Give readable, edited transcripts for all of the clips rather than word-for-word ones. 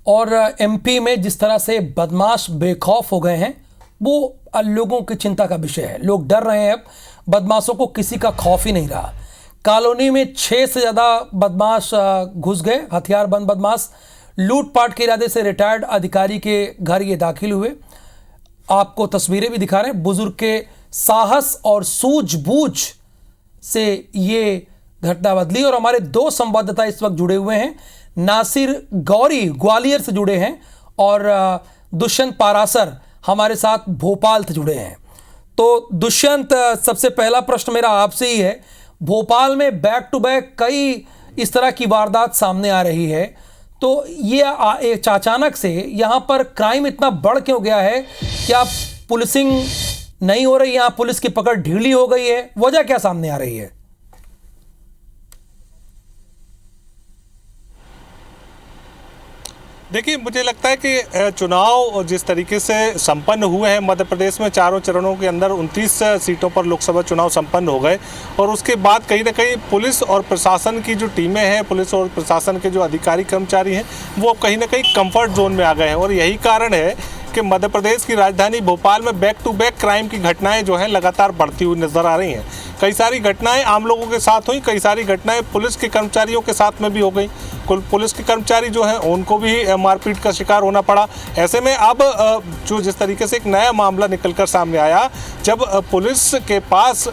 और एमपी में जिस तरह से बदमाश बेखौफ हो गए हैं वो लोगों की चिंता का विषय है। लोग डर रहे हैं, अब बदमाशों को किसी का खौफ ही नहीं रहा। कॉलोनी में 6 से ज़्यादा बदमाश घुस गए, हथियारबंद बदमाश लूटपाट के इरादे से रिटायर्ड अधिकारी के घर ये दाखिल हुए। आपको तस्वीरें भी दिखा रहे हैं। बुजुर्ग के साहस और सूझबूझ से ये घटना बदली। और हमारे 2 संवाददाता इस वक्त जुड़े हुए हैं। नासिर गौरी ग्वालियर से जुड़े हैं और दुष्यंत पारासर हमारे साथ भोपाल से जुड़े हैं। तो दुष्यंत, सबसे पहला प्रश्न मेरा आपसे ही है, भोपाल में बैक टू बैक कई इस तरह की वारदात सामने आ रही है, तो ये अचानक से यहाँ पर क्राइम इतना बढ़ क्यों गया है? क्या पुलिसिंग नहीं हो रही, यहाँ पुलिस की पकड़ ढीली हो गई है? वजह क्या सामने आ रही है? देखिए, मुझे लगता है कि चुनाव जिस तरीके से संपन्न हुए हैं मध्य प्रदेश में, चारों चरणों के अंदर 29 सीटों पर लोकसभा चुनाव संपन्न हो गए और उसके बाद कहीं ना कहीं पुलिस और प्रशासन की जो टीमें हैं, पुलिस और प्रशासन के जो अधिकारी कर्मचारी हैं, वो कहीं ना कहीं कंफर्ट जोन में आ गए हैं। और यही कारण है कि मध्य प्रदेश की राजधानी भोपाल में बैक टू बैक क्राइम की घटनाएं जो हैं लगातार बढ़ती हुई नजर आ रही हैं। कई सारी घटनाएं आम लोगों के साथ हुई, कई सारी घटनाएं पुलिस के कर्मचारियों के साथ में भी हो गई। पुलिस के कर्मचारी जो हैं उनको भी मारपीट का शिकार होना पड़ा। ऐसे में अब जो जिस तरीके से एक नया मामला निकलकर सामने आया, जब पुलिस के पास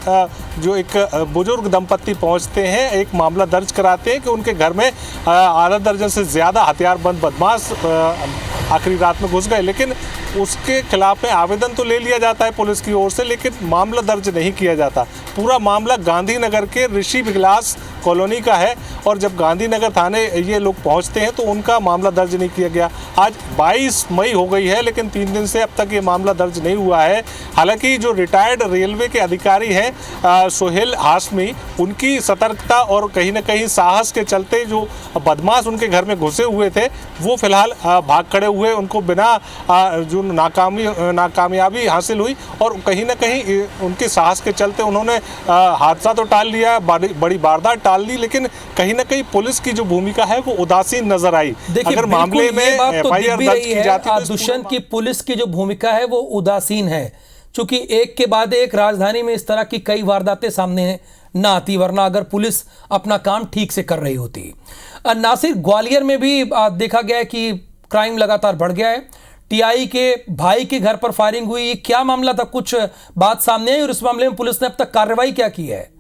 जो एक बुजुर्ग दंपत्ति पहुंचते हैं, एक मामला दर्ज कराते हैं कि उनके घर में आधा दर्जन से ज़्यादा हथियारबंद बदमाश आखिरी रात में घुस गए, लेकिन उसके खिलाफ में आवेदन तो ले लिया जाता है पुलिस की ओर से, लेकिन मामला दर्ज नहीं किया जाता। पूरा मामला गांधीनगर के ऋषि विलास कॉलोनी का है और जब गांधीनगर थाने ये लोग पहुंचते हैं तो उनका मामला दर्ज नहीं किया गया। आज 22 मई हो गई है, लेकिन 3 दिन से अब तक ये मामला दर्ज नहीं हुआ है। हालांकि जो रिटायर्ड रेलवे के अधिकारी हैं सोहेल हाशमी, उनकी सतर्कता और कहीं ना कहीं साहस के चलते जो बदमाश उनके घर में घुसे हुए थे वो फिलहाल भाग खड़े हुए। उनको बिना जो नाकामयाबी हासिल हुई और कहीं ना कहीं उनके साहस के चलते उन्होंने हादसा तो टाल लिया, बड़ी वारदात टाल दी, लेकिन कहीं ना कहीं पुलिस की जो भूमिका है वो उदासीन नजर आई। अगर मामले में एफआईआर दर्ज की जाती है, दुष्यंत की पुलिस की जो भूमिका है वो उदासीन है, क्योंकि एक के बाद एक राजधानी में इस तरह की कई वारदातें सामने ना आती, वरना अगर पुलिस अपना काम ठीक से कर रही होती। नासिर, ग्वालियर में भी देखा गया है कि क्राइम लगातार बढ़ गया है। टीआई के भाई के घर पर फायरिंग हुई, क्या मामला था? कुछ बात सामने आई और इस मामले में पुलिस ने अब तक कार्रवाई क्या की है?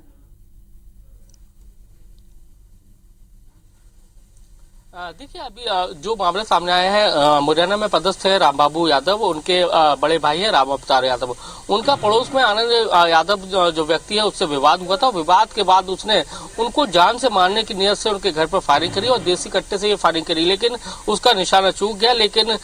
देखिए, अभी जो मामला सामने आया है, मुरैना में पदस्थ है रामबाबू यादव, उनके बड़े भाई है राम अवतार यादव। उनका पड़ोस में आनंद यादव जो व्यक्ति है उससे विवाद हुआ था। विवाद के बाद उसने उनको जान से मारने की नियत से उनके घर पर फायरिंग करी और देसी कट्टे से ये फायरिंग करी, लेकिन उसका निशाना चूक गया। लेकिन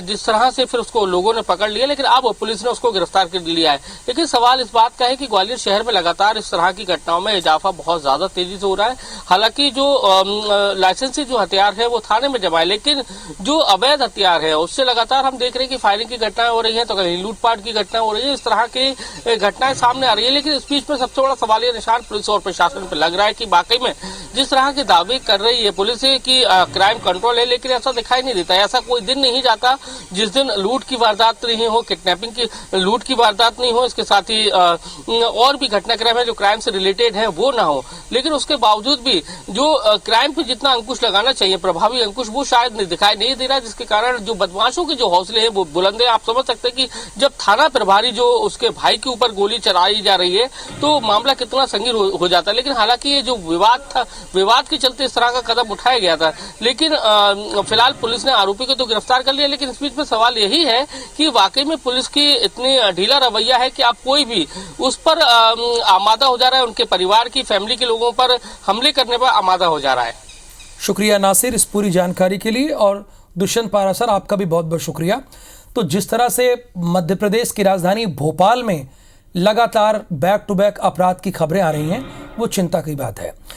जिस तरह से फिर उसको लोगों ने पकड़ लिया, लेकिन अब पुलिस ने उसको गिरफ्तार कर लिया है। लेकिन सवाल इस बात का है कि ग्वालियर शहर में लगातार इस तरह की घटनाओं में इजाफा बहुत ज्यादा तेजी से हो रहा है। हालांकि जो लाइसेंसी जो हथियार है वो थाने में जमा है, लेकिन जो अवैध हथियार है उससे लगातार हम देख रहे हैं कि फायरिंग की घटनाएं हो रही हैं, तो कहीं लूटपाट की घटनाएं हो रही है। इस तरह की घटनाएं सामने आ रही है। लेकिन इस बीच में सबसे बड़ा सवालिया निशान पुलिस और प्रशासन पर लग रहा है कि वाकई में जिस तरह के दावे कर रही है पुलिस की क्राइम कंट्रोल है, लेकिन ऐसा दिखाई नहीं देता। ऐसा कोई दिन नहीं जाता जिस दिन लूट की वारदात नहीं हो, किडनैपिंग की लूट की वारदात नहीं हो, इसके साथ ही और भी घटनाक्रम है जो क्राइम से रिलेटेड है वो ना हो। लेकिन उसके बावजूद भी जो क्राइम पे जितना अंकुश लगाना चाहिए, प्रभावी अंकुश, वो शायद दिखाई नहीं दे रहा, जिसके कारण जो बदमाशों के जो हौसले हैं वो बुलंद है। आप समझ सकते हैं कि जब थाना प्रभारी जो उसके भाई के ऊपर गोली चलाई जा रही है तो मामला कितना संगीन हो जाता है। लेकिन हालांकि ये जो विवाद था, विवाद के चलते इस तरह का कदम उठाया गया था। लेकिन फिलहाल पुलिस ने आरोपी को तो गिरफ्तार कर लिया, लेकिन इस बीच में सवाल यही है कि वाकई में पुलिस की इतनी ढीला रवैया है कि आप कोई भी उस पर आमादा हो जा रहा है, उनके परिवार की, फैमिली के लोगों पर हमले करने पर आमादा हो जा रहा है। शुक्रिया नासिर इस पूरी जानकारी के लिए, और दुष्यंत पारासर आपका भी बहुत बहुत शुक्रिया। तो जिस तरह से मध्य प्रदेश की राजधानी भोपाल में लगातार बैक टू बैक अपराध की खबरें आ रही हैं, वो चिंता की बात है।